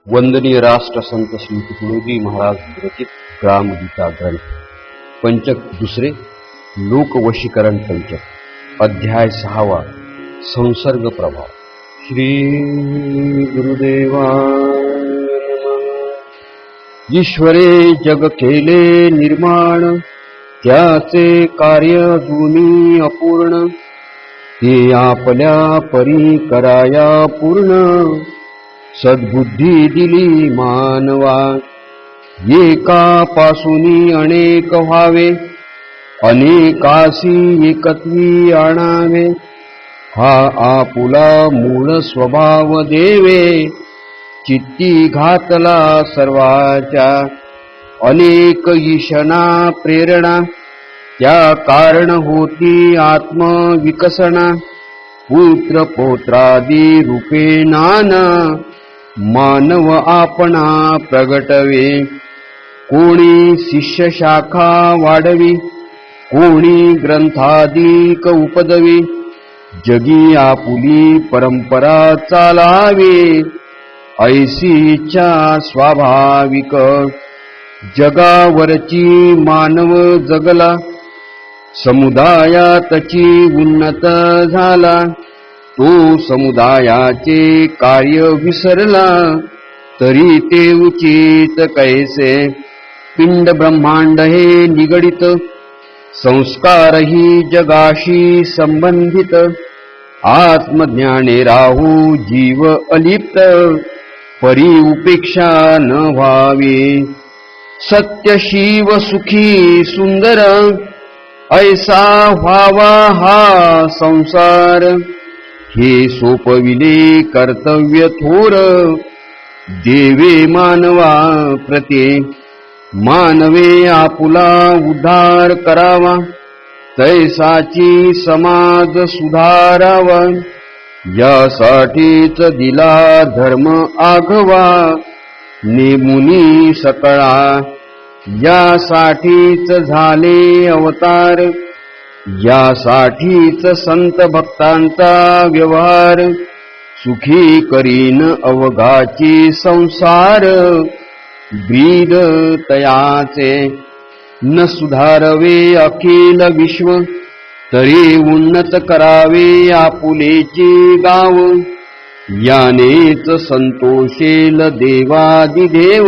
वंदनीय राष्ट्रसंत श्री तुकडोजी महाराज विरचित ग्रामगीता ग्रंथ पंचक दुसरे लोकवशीकरण पंचक अध्याय 6 संसर्ग प्रभाव. श्री गुरुदेवाय नमः. ईश्वरे जग केले निर्माण, त्याचे कार्य दोन्ही अपूर्ण, ते आपल्या परी कराया पूर्ण. सद्बुद्धी दिली मानवा, एकापासूनी अनेक व्हावे, अनेकासी एकत्वी आणावे. हा आपुला मूळ स्वभाव देवे, चित्ती घातला सर्वाच्या. अनेक ईशना प्रेरणा, त्या कारण होती आत्मविकसना. पुत्र पौत्रादी रूपे नाना, मानव आपणा प्रगटवे. कोणी शिष्य शाखा वाढवी, कोणी ग्रंथाधिक उपदवी. जगी आपुली परंपरा चालावी, ऐसी इच्छा स्वाभाविक. जगावरची मानव जगला, समुदायातची उन्नत झाला. तो समुदायाचे कार्य विसरला, तरी ते उचित कैसे. पिंड ब्रह्मांड हे निगडित, संस्कारही जगाशी संबंधित. आत्मज्ञाने राहू जीव अलिप्त, परी उपेक्षा न व्हावी. सत्य शिव सुखी सुंदर, ऐसा व्हावा हा संसार. हे सोपविले कर्तव्य थोर, देवे मानवा प्रते. मानवे आपुला उद्धार करावा, तैसाची समाज सुधारावा. यासाठीच दिला धर्म आघवा, नेमुनी सकळा. यासाठीच झाले अवतार, यासाठीच संत भक्तांचा व्यवहार. सुखी करीन अवघाची संसार, ब्रीद तयाचे. न सुधारवे अखिल विश्व, तरी उन्नत करावे आपुलेचे गाव. यानेच संतोषेल देवादिदेव,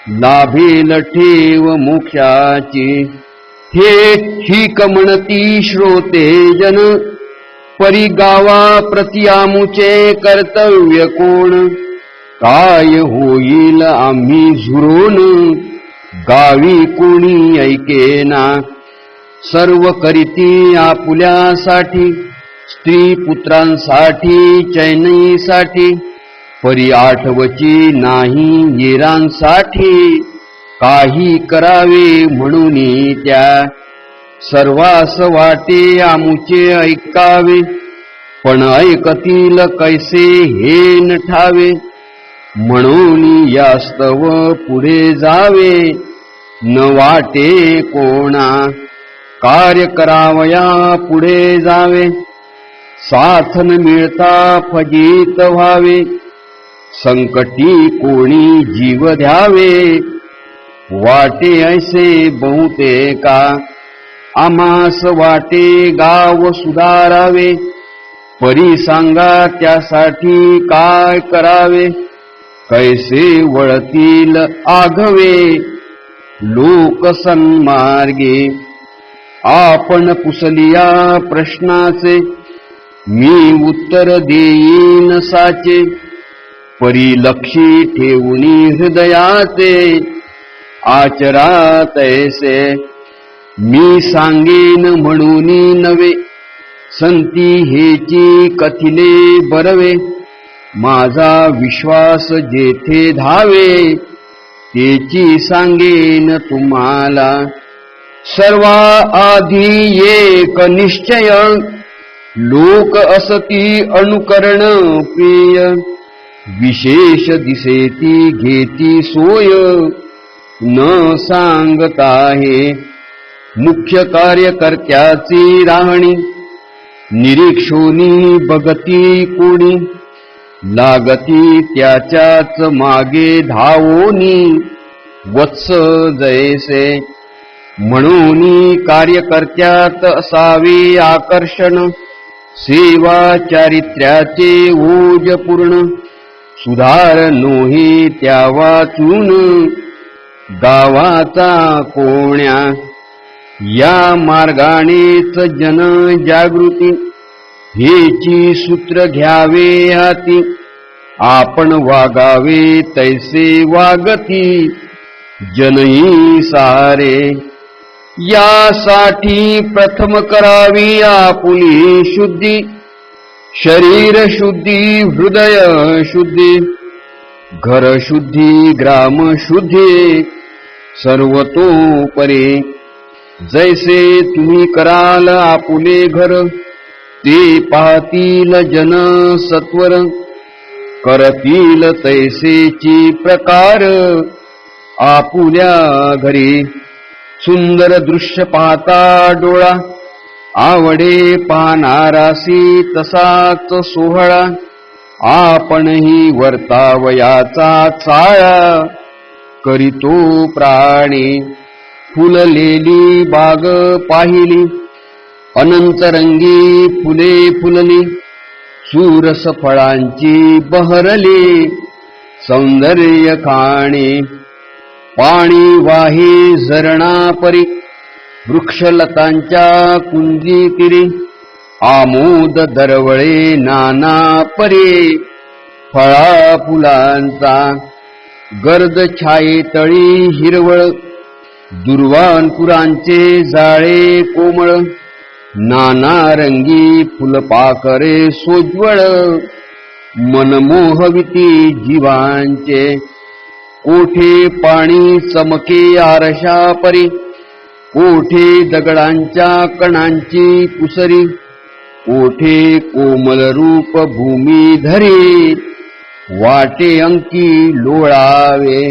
लाभेल ठेव मोक्षाची. हे ठीक म्हणती श्रोते जन, परी गावा प्रति आमुचे कर्तव्य कोण. काय होईल आम्ही झुरून, गावी कोणी ऐकेना. सर्व करीती आपुल्यासाठी, स्त्री पुत्रांसाठी चैनीसाठी. परी आठवची नाही येरांसाठी, काही करावे म्हणून त्या. सर्वास वाटे आमुचे ऐकावे, पण ऐकतील कैसे हे न ठावे. म्हणून यास्तव पुढे जावे, न वाटे कोणा. कार्य करावया पुढे जावे, साथ न मिळता फजित व्हावे. संकटी कोणी जीव द्यावे, वाटे ऐसे बहुतेका. आमास वाटे गाव सुधारावे, परी सांगा त्यासाठी काय करावे. कैसे वळतील आघवे, लोक सन्मार्गे. आपण पुसलिया प्रश्नाचे, मी उत्तर देईन साचे. परी लक्षी ठेवणी हृदयाचे, आचरा तैसे. मी सांगेन म्हणून नवे, संती हेची कथिले बरवे. माझा विश्वास जेथे धावे, तेची सांगेन तुम्हाला. सर्वा आधी एक निश्चय, लोक असती अनुकरण प्रिय. विशेष दिसेती घेती सोय न सांगता हे मुख्य कार्यकर्त्याची राहणी निरीक्षोनी बघती कोणी लागती त्याच्याच मागे धावोनी वत्स जैसे म्हणून कार्यकर्त्यात असावे आकर्षण सेवा चारित्र्याचे ओज पूर्ण सुधार नोही त्या वाचून गावाचा कोण्या या मार्गानेच जन जागृती हेची सूत्र घ्यावे हाती आपण वागावे तैसे वागती जनही सारे यासाठी प्रथम करावी आपुली शुद्धी शरीर शुद्धी हृदय शुद्धी घर शुद्धी ग्राम शुद्धी सर्वतोपरी जैसे तुम्ही कराल आपुले घर ते पाहतील जन सत्वर करतील तैसेची प्रकार आपुल्या घरी सुंदर दृश्य पाहता डोळा आवडे पाहणारासी तसाच सोहळा आपणही वर्तावयाचा चाळा करीतो प्राणी फुललेली बाग पाहिली अनंतरंगी फुले फुलली सुरस फळांची बहरली सौंदर्य खाणी पाणी वाही झरणा परी वृक्षलतांच्या कुंजी किरी आमोद दरवळे नाना परी फळा फुलांचा गर्द छाये तळी हिरवळ दुर्वांकुरांचे जाळे कोमळ नाना रंगी फुलपाखरे सोज्वळ मनमोहविती जीवांचे कोठे पाणी चमके आरशा परी कोठे दगडांच्या कणांची पुसरी कोठे कोमल रूप भूमी धरे वाटे अंकी लोळावे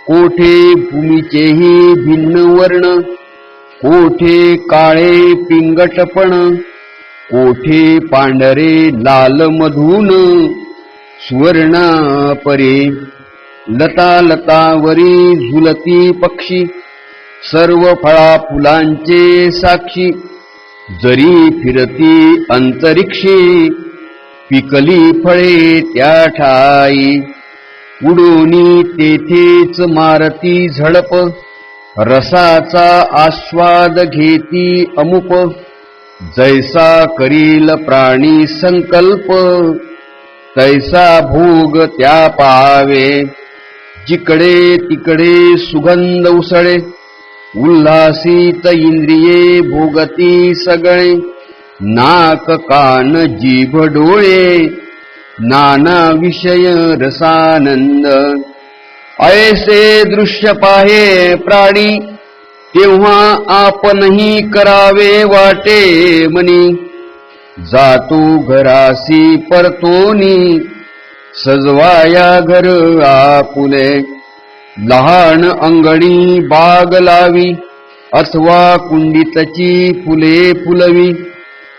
कोठे भूमीचेही भिन्न वर्ण कोठे काळे पिंगटपण कोठे पांढरे लाल मधून सुवर्ण परी लता लतावरी झुलती पक्षी सर्व फळा फुलांचे साक्षी जरी फिरती अंतरिक्षी पिकली फळे त्या ठाई उडोनी तेथेच मारती झडप रसाचा आस्वाद घेती अमुप जैसा करील प्राणी संकल्प तैसा भोग त्या पावे जिकडे तिकडे सुगंध उसळे उल्हासित इंद्रिये भोगती सगळे नाक कान जीभ डोळे नाना विषय रसानंद ऐसे दृश्य पाहे प्राणी तेव्हा आपणही करावे वाटे मनी जातो घरासी परतोनी सजवाया घर आपुले लहान अंगणी बाग लावी अथवा कुंडीतची फुले फुलवी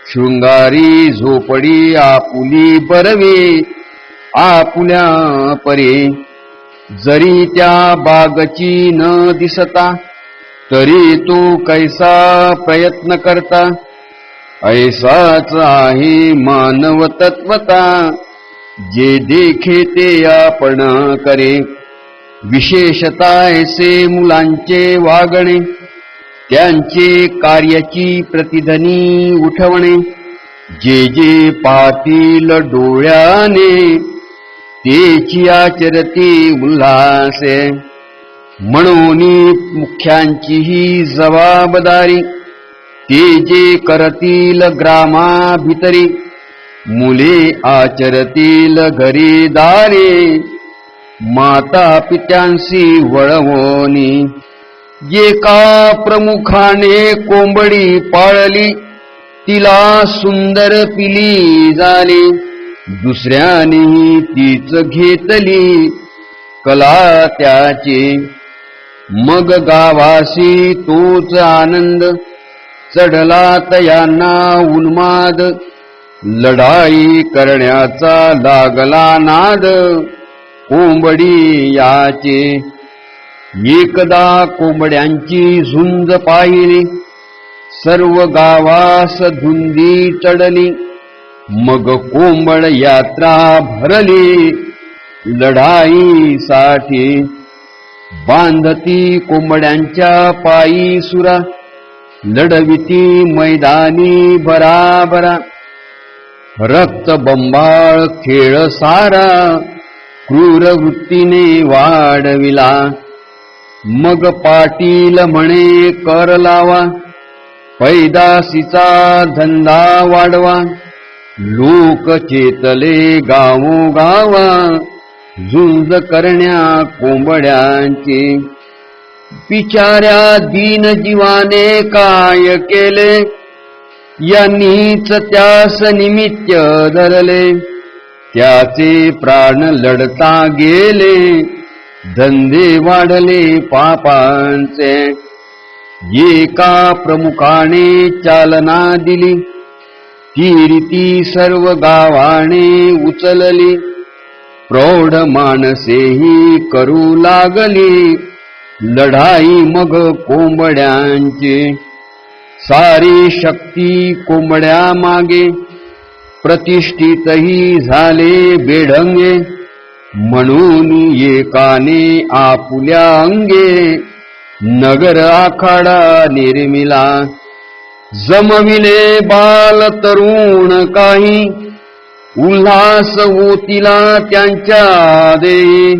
शृंगारी झोपडी आपुली बरवे आपुल्या परे जरी त्या बागची न दिसता तरी तो कैसा प्रयत्न करता ऐसाच आहे मानव तत्वता जे देखे ते आपण करे विशेषता ऐसे मुलांचे वागणे त्यांचे कार्याची प्रतिध्वनी उठवणे जे जे पाहतील डोळ्याने तेची आचरती उल्हासे म्हणून मुख्यांची ही जबाबदारी ते जे करतील ग्रामाभितरी मुले आचरतील घरी दारे माता पित्यांशी वळवोनी जे का प्रमुखाने कोंबडी पाळली तिला सुंदर पिली झाली दुसऱ्यानेही तीच घेतली कला त्याची. मग गावासी तोच आनंद, चढला तयांना उन्माद. लढाई करण्याचा लागला नाद, कोंबडी याचे. एकदा कोंबड्यांची झुंज पाहिली, सर्व गावास धुंदी चढली. मग कोंबड यात्रा भरली, लढाईसाठी. बांधती कोंबड्यांच्या पायी सुरा, लढविती मैदानी बराबरा. रक्त बंबाळ खेळ सारा, क्रूर वृत्तीने वाढविला. मग पाटील म्हणे कर लावा, पैदासीचा धंदा वाढवा. लोक चेतले गावोगावा, झुंज करण्या कोंबड्यांची. बिचाऱ्या दीन जीवाने काय केले, यांनीच त्यास निमित्त धरले. त्याचे प्राण लढता गेले, धंदे वाढले पापांचे. एका प्रमुखाने चालना दिली, ती रीती सर्व गावाने उचलली. प्रौढ माणसेही करू लागली, लढाई मग कोंबड्यांची. सारी शक्ती कोंबड्या मागे, प्रतिष्ठितही झाले बेढंगे. म्हणून एकाने आपुल्या अंगे, नगर आखाडा निर्मिला. जमविले बाल तरुण काही, उल्हास ओतिला त्यांच्या देही.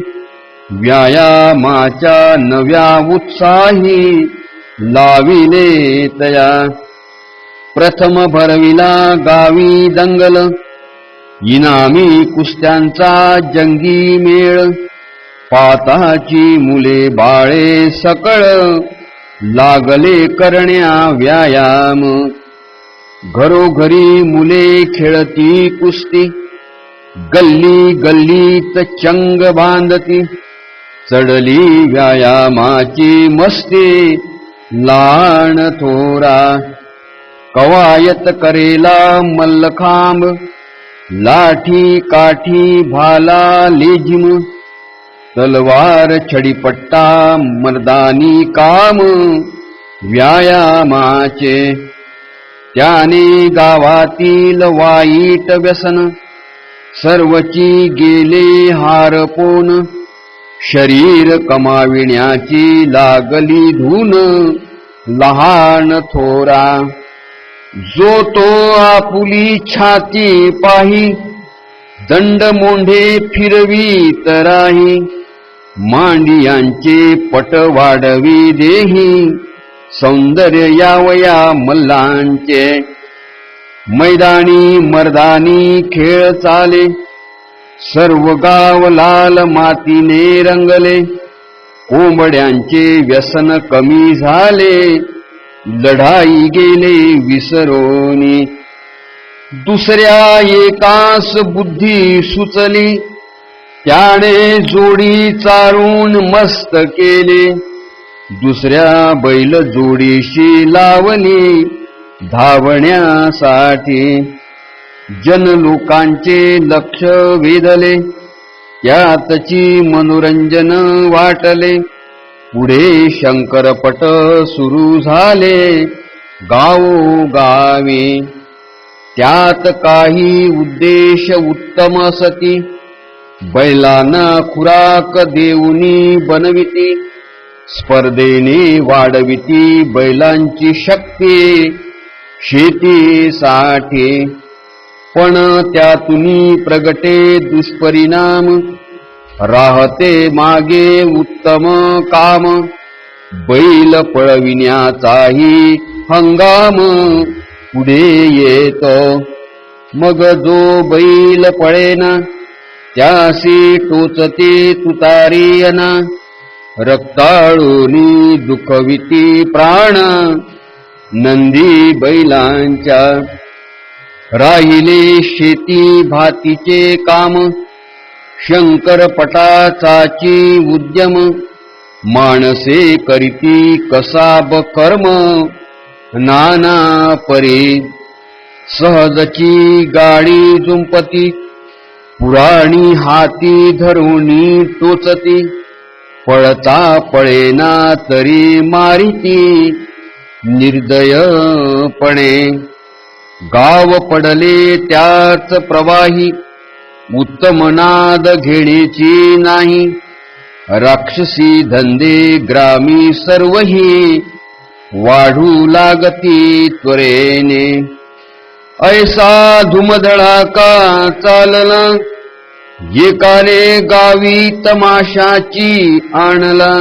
व्यायामाच्या नव्या उत्साही, लाविले तया. प्रथम भरविला गावी दंगल, इनामी कुस्त्यांचा जंगी मेळ. पाताची मुले बाळे सकळ, लागले करण्या व्यायाम. घरोघरी मुले खेळती कुस्ती, गल्ली गल्लीत चंग बांधती. चढली व्यायामाची मस्ती, लहान थोरा. कवायत करेला मल्लखांब, लाठी काठी भाला लेझिम. तलवार छडीपट्टा मर्दानी काम, व्यायामाचे. त्याने गावातील वाईट व्यसन, सर्वची गेले हारपोन. शरीर कमाविण्याची लागली धून, लहान थोरा. जो तो आपुली छाती पाही, दंड मोंढे फिरवीत राही. मांडियांचे पट वाढवी देही, सौंदर्य यावया मल्लांचे. मैदानी मर्दानी खेळ चाले, सर्व गाव लाल मातीने रंगले. कोंबड्यांचे व्यसन कमी झाले, लढाई गेले विसरोनी. दुसऱ्या एकास बुद्धी सुचली, त्याने जोडी चारून मस्त केले. दुसऱ्या बैल जोडीशी लावली, धावण्यासाठी. जन लोकांचे लक्ष वेधले, त्यातची मनोरंजन वाटले. पुढे शंकरपट सुरू झाले गावोगावी. त्यात काही उद्देश उत्तम सती, बैलांना खुराक देऊनी बनविती. स्पर्धेने वाढविती बैलांची शक्ती, शेतीसाठी. पण त्यातून प्रगटे दुष्परिणाम, राहते मागे उत्तम काम. बैल पळविण्याचाही हंगाम पुढे येतो. मग जो बैल पळेना, त्यासी टोचते तुतारीयना. रक्ताळूनी दुखविती प्राण, नंदी बैलांच्या. राहिले शेती भातीचे काम, शंकरपटाचाची उद्यम, माणसे करीती कसाब कर्म, नाना परे सहजची गाडी जुंपती, पुराणी हाती धरुणी टोचती, पळता पळेना तरी मारिती निर्दयपणे, गाव पडले त्याच प्रवाही, उत्तम नाद घेण्याची नाही, राक्षसी धंदे ग्रामी सर्वही, वाढू लागती त्वरेने, ऐसा धुमधडाका चालला, एकाने गावी तमाशाची आणला,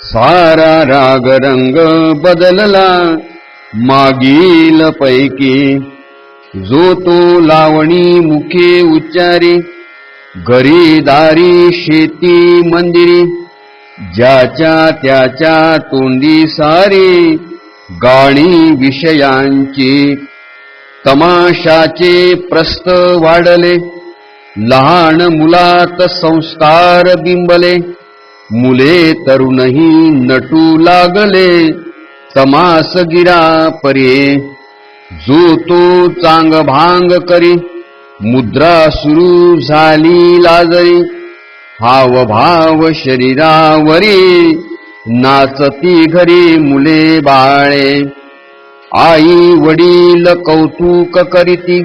सारा राग रंग बदलला मागील पैकी, जो तो लावणी मुखे उच्चारी, घरी दारी शेती मंदिरी, ज्याच्या त्याच्या तोंडी सारी गाणी विषयांची, तमाशाचे प्रस्त वाढले, लहान मुलात संस्कार बिंबले, मुले तरुणही नटू लागले तमासगिरा परे, जो तो चांग भांग करी, मुद्रा सुरू झाली लाजरी, हावभाव शरीरावरी, नाचती घरी मुले बाळे, आई वडील कौतुक करीती,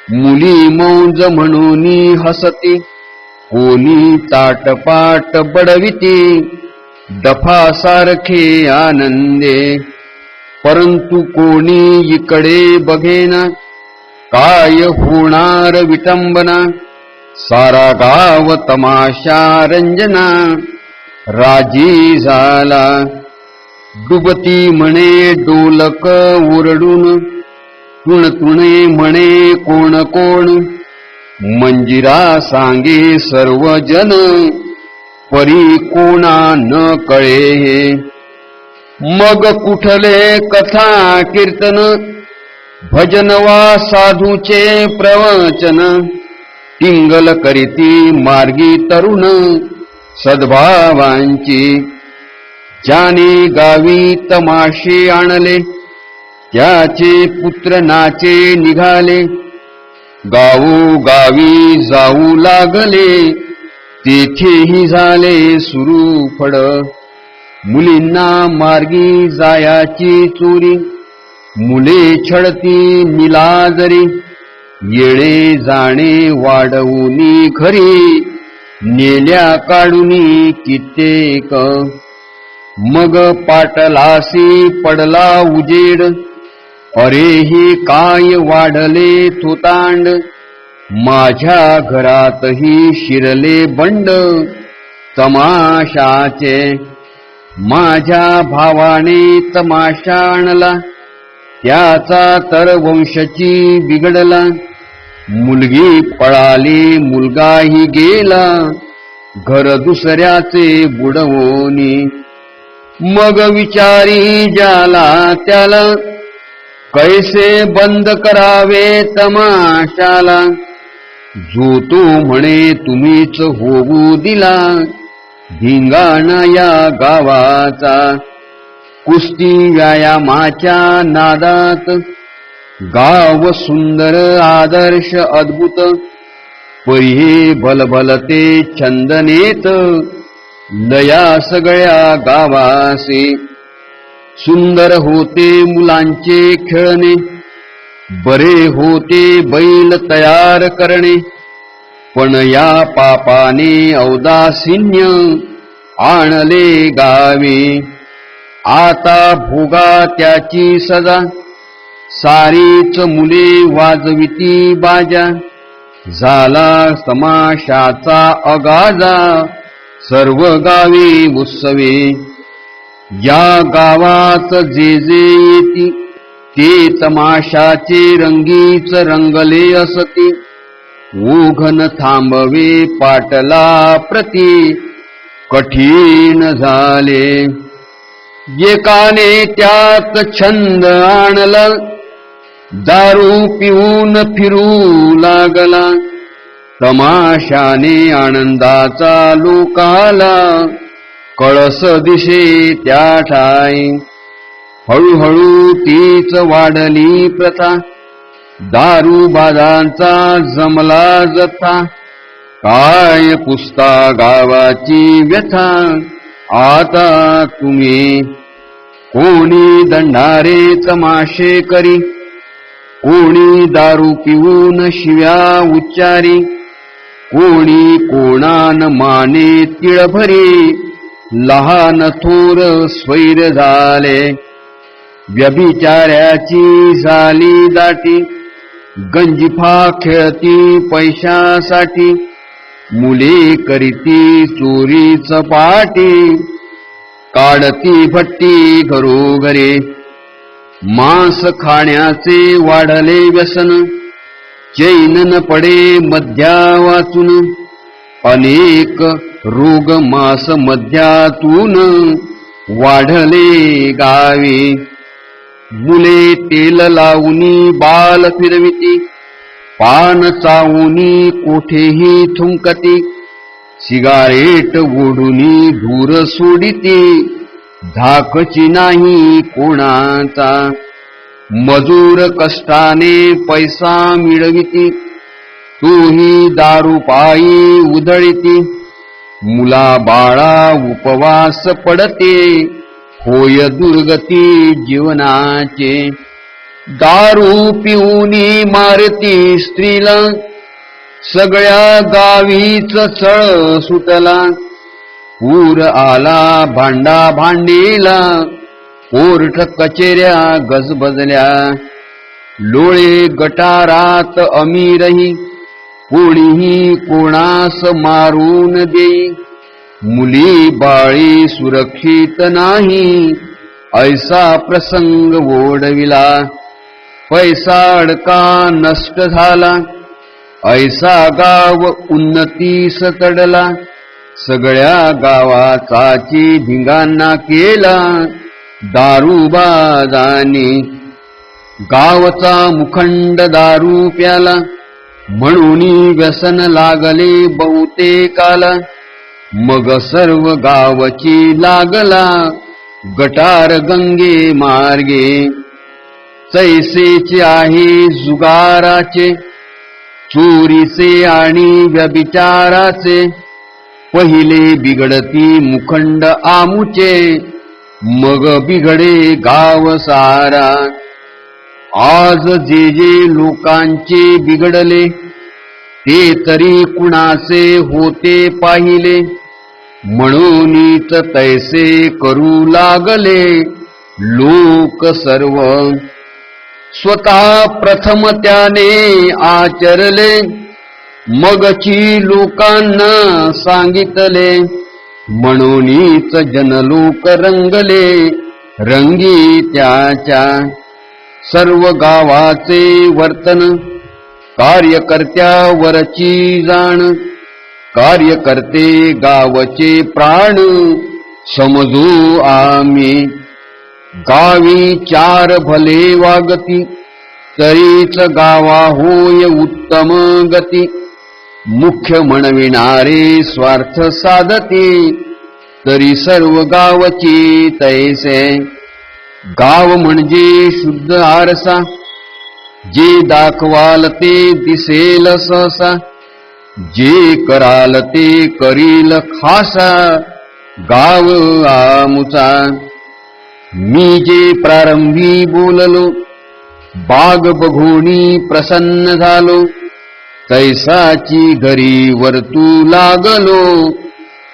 मुली मौज म्हणून हसती, कोणी ताटपाट बडविती, डफासारखे आनंदे, परंतु कोणी इकडे बघेना, काय होणार विटंबना, सारा गाव तमाशा रंजना, राजी झाला, डुबती म्हणे डोलक ओरडून, तुणतुणे म्हणे कोण कोण, मंजिरा सांगे सर्वजन, परी कोणा न कळे, मग कुठले कथा कीर्तन, भजन वा साधूचे प्रवचन, टिंगल करीती मार्गी तरुण सद्भावांची, ज्याने गावी तमाशे आणले, त्याचे पुत्र नाचे निघाले, गावोगावी जाऊ लागले, तेथेही झाले सुरू फड, मुलींना मार्गी जायाची चोरी, मुले छळती निलाजरी, येणे जाणे वाढवूनी खरी, नेल्या काढूनी कित्येक, मग पाटलासी पडला उजेड, अरे हे काय वाढले थोतांड, माझ्या घरातही शिरले बंड तमाशाचे, माझ्या भावाने तमाशा आणला, त्याचा तर वंशची बिघडला, मुलगी पळाली मुलगाही गेला, घर दुसऱ्याचे बुडवोनी, मग विचारी ज्याला त्याला, कैसे बंद करावे तमाशाला, जो तो म्हणे तुम्हीच होऊ दिला, धिंगाणा या गावाचा, कुस्ती व्यायामाच्या नादात, गाव सुंदर आदर्श अद्भुत, परी हे भलभलते छंदनेत, लया सगळ्या गावासे, सुंदर होते मुलांचे खेळणे, बरे होते बैल तयार करणे, पण या पापाने औदासीन्य आणले गावी, आता भोगा त्याची सजा, सारीच मुले वाजविती बाजा, झाला तमाशाचा अगाजा, सर्व गावी उत्सवे, या गावात जे जे येती, ते तमाशाचे रंगीच रंगले असती, ओघन थांबवे पाटला प्रती, कठीण झाले, एकाने त्यात छंद आणला, दारू पिऊन फिरू लागला, तमाशाने आनंदाचा लोकाला, कळस दिशे त्या ठाई. हळूहळू तीच वाढली प्रथा, दारूबाजांचा जमला जथा. काय पुसता गावाची व्यथा, आता तुम्ही. कोणी दंडारे तमाशे करी, कोणी दारू पिऊन शिव्या उच्चारी, कोणी कोणान माने तिळभरी, लहान थोर स्वैर झाले. व्यभिचाऱ्याची झाली दाटी, गंजिफा खेळती पैशासाठी, मुले करीती चोरीच पाटी, काढती भट्टी घरोघरे. मांस खाण्याचे वाढले व्यसन, चैन न पडे मध्या वाचून, अनेक रोग मास मध्यातून वाढले गावी. मुले तेल लावूनी बाल फिरविती, पान चावूनी कोठेही थुंकती, सिगारेट ओढूनी धूर सोडिती, धाकची नाही कोणाचा. मजूर कष्टाने पैसा मिळविती, तोही दारूपायी उधळीती. मुला बाळा उपवास पडते, होय दुर्गती जीवनाचे. दारू पिऊनी मारती स्त्रीला, सगळ्या गावीच चळ सुटला. पूर आला भांडा भांडीला, कोर्ट कचेऱ्या गजबजल्या. लोळे गटारात अमीरही, कोणीही कोणास मारून देई. मुली बाळी सुरक्षित नाही, ऐसा प्रसंग ओढविला. पैसा अडका नष्ट झाला, ऐसा गाव उन्नतीस चढला. सगळ्या गावाचाची धिंगाणा केला दारूबाजांनी. गावचा मुखंड दारू प्याला, म्हणून व्यसन लागले बहुतेकाला. मग सर्व गावची लागला गटार गंगे मार्गे. तैसेचे आहे जुगाराचे, चोरीचे आणि व्यभिचाराचे. पहिले बिघडती मुखंड आमुचे, मग बिघडे गाव सारा. आज जे जे लोकांचे बिघडले, ते तरी कुणाचे होते पाहिले. म्हणूनच तैसे करू लागले लोक सर्व. स्वतः प्रथम त्याने आचरले, मगची लोकांना सांगितले. म्हणूनच जनलोक रंगले रंगी त्याच्या. सर्व गावाचे वर्तन कार्यकर्त्यावरची जाण. कार्यकर्ते गावचे प्राण समजू आम्ही. गावी चार भले वागती, तरीच गावा होय उत्तम गती. मुख्य म्हणविणारे स्वार्थ साधते, तरी सर्व गावची तैसे. गाव म्हणजे शुद्ध आरसा, जे दाखवाल ते दिसेल सहसा. जे कराल ते करील खासा, गाव आमुचा. मी जे प्रारंभी बोललो, बाग बघोनी प्रसन्न झालो. तैसाची घरी वर्तू लागलो,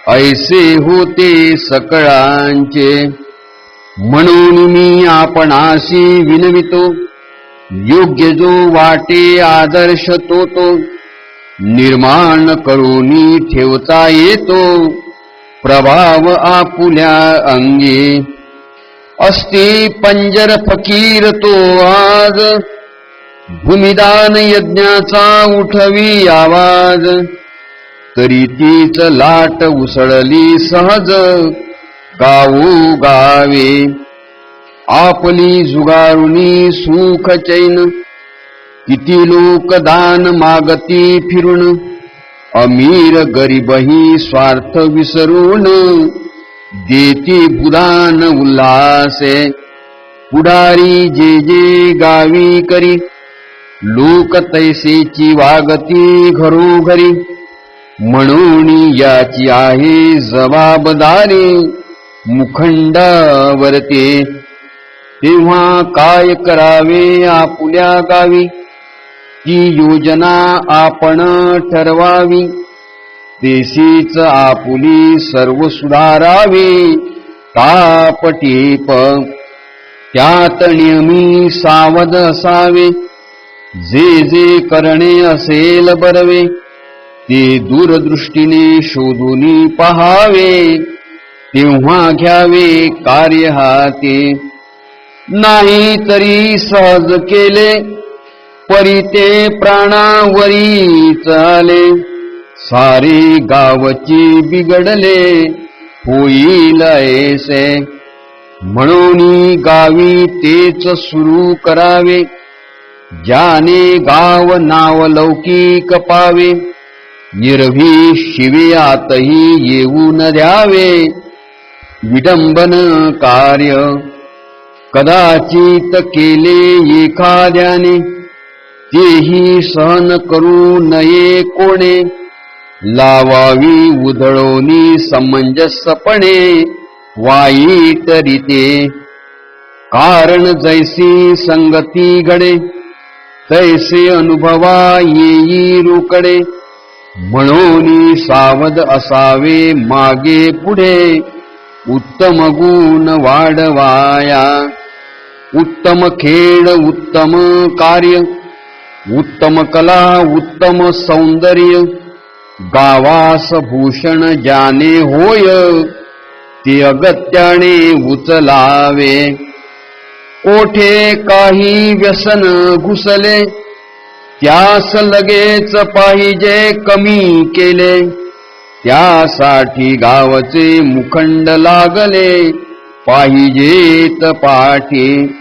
ऐसे होते सकळांचे. म्हणून मी आपणाशी विनवितो, योग्य जो वाटे आदर्श तो निर्माण करूनी ठेवता येतो. प्रभाव आपुल्या अंगी असती पंजर फकीर तो आज. भूमिदान यज्ञाचा उठवी आवाज, तरी तीच लाट उसळली सहज गावोगावे. आपली जुगारुनी सुख चैन, किती लोक दान मागती फिरून, अमीर गरीबही स्वार्थ विसरून, देती बुदान उल्हासे, पुढारी जे जे गावी करी, लोक तैसेची वागती घरोघरी, म्हणून याची आहे जबाबदारी मुखंडावरती. तेव्हा काय करावे आपुल्या गावी, ती योजना आपण ठरवावी, तेसीच आपुली सर्व सुधारावी तापटीप. त्यात नियमी सावध असावे, जे जे करणे असेल बरवे, ते दूरदृष्टीने शोधून पहावे, तेव्हा घ्यावे कार्य हाती. नाही तरी सहज केले, परी ते प्राणावरी चाले, सारे गावची बिघडले होईल ऐसे. म्हणून गावी तेच सुरू करावे, ज्याने गाव नाव लौकिक पावे, निर्भी शिवियातही येऊ न द्यावे विडंबन कार्य. कदाचित केले एखाद्याने, तेही सहन करू नये कोणे, लावावी उधळोनी समंजसपणे वाईट रीते. कारण जैसी संगती घडे, तैसे अनुभवा येई रोकडे, म्हणून सावध असावे मागे पुढे, उत्तम गुण वाढवाया. उत्तम खेळ उत्तम कार्य, उत्तम कला उत्तम सौंदर्य, गावास भूषण ज्याने होय, ते अगत्याने उचलावे. कोठे काही व्यसन घुसले, त्यास लगेच पाहिजे कमी केले, त्यासाठी गावचे मुखंड लागले पाहिजेत पाठी.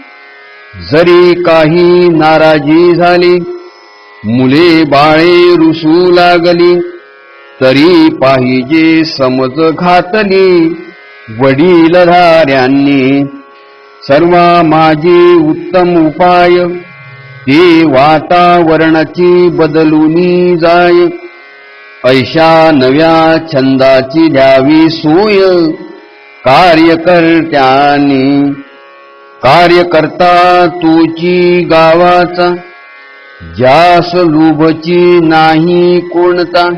जरी काही नाराजी झाली, मुले बाळे रुसू लागली, तरी पाहिजे समज घातली वडीलधाऱ्यांनी. सर्वा माझी उत्तम उपाय, ते वातावरणाची बदलूनी जाय. ऐशा नव्या छंदाची द्यावी सोय कार्यकर्त्यांनी. कार्यकर्ता तोची गावाचा, ज्यास लोभची नाही कोणता.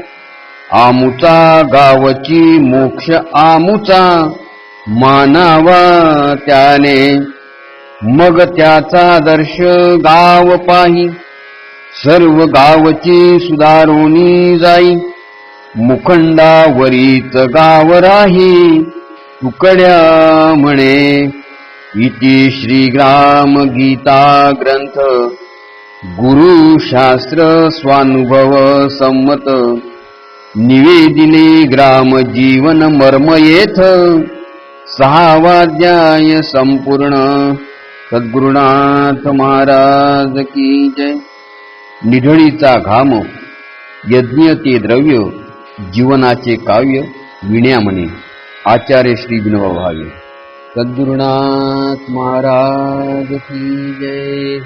आमुचा गावची मोक्ष आमुचा, मानावा त्याने. मग त्याचा दर्श गाव पाही, सर्व गावची सुधारोनी जाई. मुखंडावरीच गाव राही, तुकड्या म्हणे. इति श्री ग्राम गीता ग्रंथ, गुरुशास्त्र स्वानुभव संमत. निवेदिले ग्राम जीवन मर्म येथ, 6वाध्याय संपूर्ण. सद्गुरुनाथ महाराज की जय. निढळीचा घाम, यज्ञ ते द्रव्य, जीवनाचे काव्य विण्या म्हणे. आचार्य श्री विनोबा भावे. सद्गुरुनाथ महाराज की जय.